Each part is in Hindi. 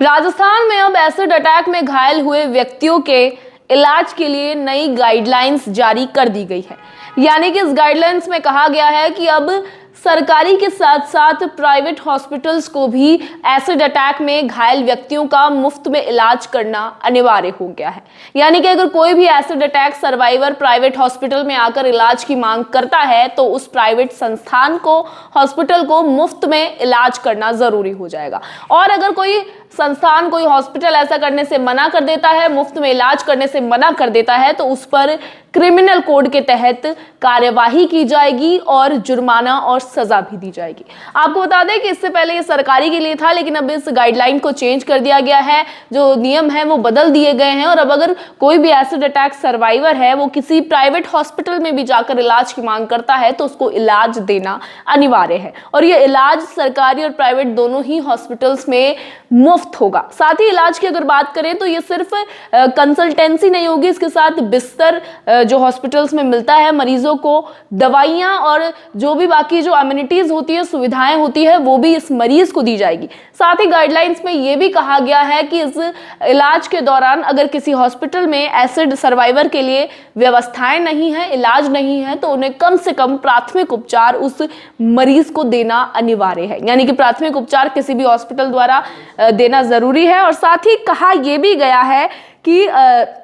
राजस्थान में अब एसिड अटैक में घायल हुए व्यक्तियों के इलाज के लिए नई गाइडलाइंस जारी कर दी गई है। यानी कि इस गाइडलाइंस में कहा गया है कि अब सरकारी के साथ साथ प्राइवेट हॉस्पिटल्स को भी एसिड अटैक में घायल व्यक्तियों का मुफ्त में इलाज करना अनिवार्य हो गया है। यानी कि अगर कोई भी acid attack survivor private hospital में आकर इलाज की मांग करता है तो उस प्राइवेट संस्थान को, हॉस्पिटल को मुफ्त में इलाज करना जरूरी हो जाएगा। और अगर कोई संस्थान, कोई हॉस्पिटल ऐसा करने से मना कर देता है, मुफ्त में इलाज करने से मना कर देता है, तो उस पर क्रिमिनल कोड के तहत कार्यवाही की जाएगी और जुर्माना और सजा भी दी जाएगी। आपको बता दें कि इससे पहले ये सरकारी के लिए था, लेकिन अब इस गाइडलाइन को चेंज कर दिया गया है। जो नियम है वो बदल दिए गए हैं और अब अगर कोई भी एसिड अटैक सर्वाइवर है, वो किसी प्राइवेट हॉस्पिटल में भी जाकर इलाज की मांग करता है तो उसको इलाज देना अनिवार्य है। और ये इलाज सरकारी और प्राइवेट दोनों ही हॉस्पिटल्स में मुफ्त होगा। साथ ही इलाज की अगर बात करें तो ये सिर्फ कंसल्टेंसी नहीं होगी, इसके साथ बिस्तर जो हॉस्पिटल्स में मिलता है मरीजों को, दवाइयां और जो भी बाकी जो अम्यूनिटीज होती है, सुविधाएं होती है, वो भी इस मरीज को दी जाएगी। साथ ही गाइडलाइंस में ये भी कहा गया है कि इस इलाज के दौरान अगर किसी हॉस्पिटल में एसिड सर्वाइवर के लिए व्यवस्थाएं नहीं है, इलाज नहीं है, तो उन्हें कम से कम प्राथमिक उपचार उस मरीज को देना अनिवार्य है। यानी कि प्राथमिक उपचार किसी भी हॉस्पिटल द्वारा देना जरूरी है। और साथ ही कहा यह भी गया है कि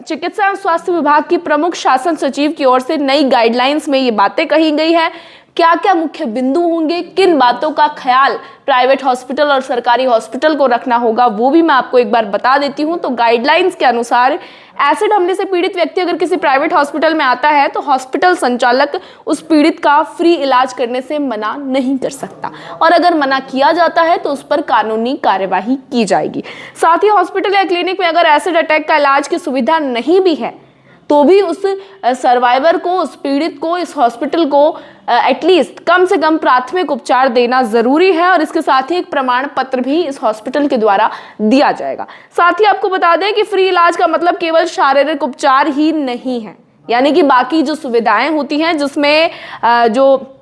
चिकित्सा एवं स्वास्थ्य विभाग की प्रमुख शासन सचिव की ओर से नई गाइडलाइंस में ये बातें कही गई है। क्या क्या मुख्य बिंदु होंगे, किन बातों का ख्याल प्राइवेट हॉस्पिटल और सरकारी हॉस्पिटल को रखना होगा, वो भी मैं आपको एक बार बता देती हूं। तो गाइडलाइंस के अनुसार एसिड हमले से पीड़ित व्यक्ति अगर किसी प्राइवेट हॉस्पिटल में आता है तो हॉस्पिटल संचालक उस पीड़ित का फ्री इलाज करने से मना नहीं कर सकता, और अगर मना किया जाता है तो उस पर कानूनी कार्यवाही की जाएगी। साथ ही हॉस्पिटल या क्लिनिक में अगर एसिड अटैक का इलाज की सुविधा नहीं भी है तो भी उस सर्वाइवर को, उस पीड़ित को, इस हॉस्पिटल को एटलीस्ट कम से कम प्राथमिक उपचार देना जरूरी है। और इसके साथ ही एक प्रमाण पत्र भी इस हॉस्पिटल के द्वारा दिया जाएगा। साथ ही आपको बता दें कि फ्री इलाज का मतलब केवल शारीरिक उपचार ही नहीं है, यानी कि बाकी जो सुविधाएं होती हैं, जिसमें जो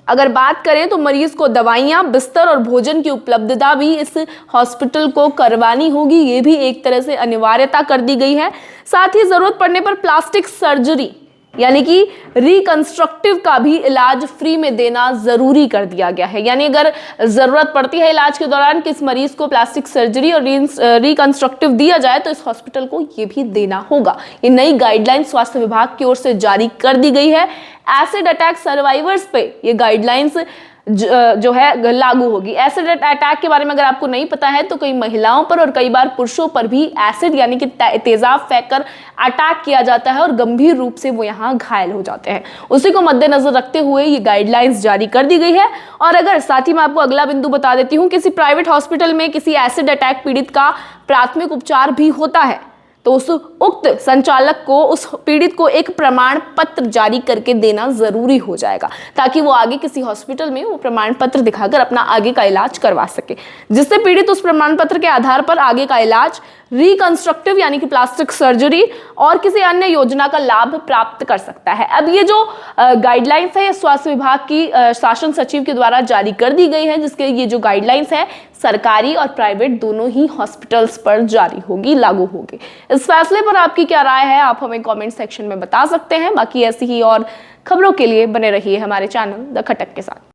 अगर बात करें तो मरीज को दवाइयां, बिस्तर और भोजन की उपलब्धता भी इस हॉस्पिटल को करवानी होगी। ये भी एक तरह से अनिवार्यता कर दी गई है। साथ ही जरूरत पड़ने पर प्लास्टिक सर्जरी यानी कि रिकंस्ट्रक्टिव का भी इलाज फ्री में देना जरूरी कर दिया गया है। यानी अगर जरूरत पड़ती है इलाज के दौरान कि इस मरीज को प्लास्टिक सर्जरी और रिकंस्ट्रक्टिव दिया जाए तो इस हॉस्पिटल को ये भी देना होगा। ये नई गाइडलाइन स्वास्थ्य विभाग की ओर से जारी कर दी गई है। एसिड अटैक सर्वाइवर्स पे ये गाइडलाइंस जो है लागू होगी। एसिड अटैक के बारे में अगर आपको नहीं पता है तो कई महिलाओं पर और कई बार पुरुषों पर भी एसिड यानी कि तेजाब फेंककर अटैक किया जाता है और गंभीर रूप से वो यहाँ घायल हो जाते हैं। उसी को मद्देनजर रखते हुए ये गाइडलाइंस जारी कर दी गई है। और अगर साथ ही मैं आपको अगला बिंदु बता देती हूँ, किसी प्राइवेट हॉस्पिटल में किसी एसिड अटैक पीड़ित का प्राथमिक उपचार भी होता है तो उस उक्त संचालक को, उस पीड़ित को एक प्रमाण पत्र जारी करके देना जरूरी हो जाएगा, ताकि वो आगे किसी हॉस्पिटल में वो प्रमाण पत्र दिखाकर अपना आगे का इलाज करवा सके, जिससे पीड़ित उस प्रमाण पत्र के आधार पर आगे का इलाज, रिकंस्ट्रक्टिव यानी कि प्लास्टिक सर्जरी और किसी अन्य योजना का लाभ प्राप्त कर सकता है। अब ये जो गाइडलाइंस है स्वास्थ्य विभाग की शासन सचिव के द्वारा जारी कर दी गई है, जिसके ये जो गाइडलाइंस है सरकारी और प्राइवेट दोनों ही हॉस्पिटल्स पर जारी होगी, लागू होगी। इस फैसले पर आपकी क्या राय है, आप हमें कमेंट सेक्शन में बता सकते हैं। बाकी ऐसी ही और खबरों के लिए बने रहिए हमारे चैनल द खटक के साथ।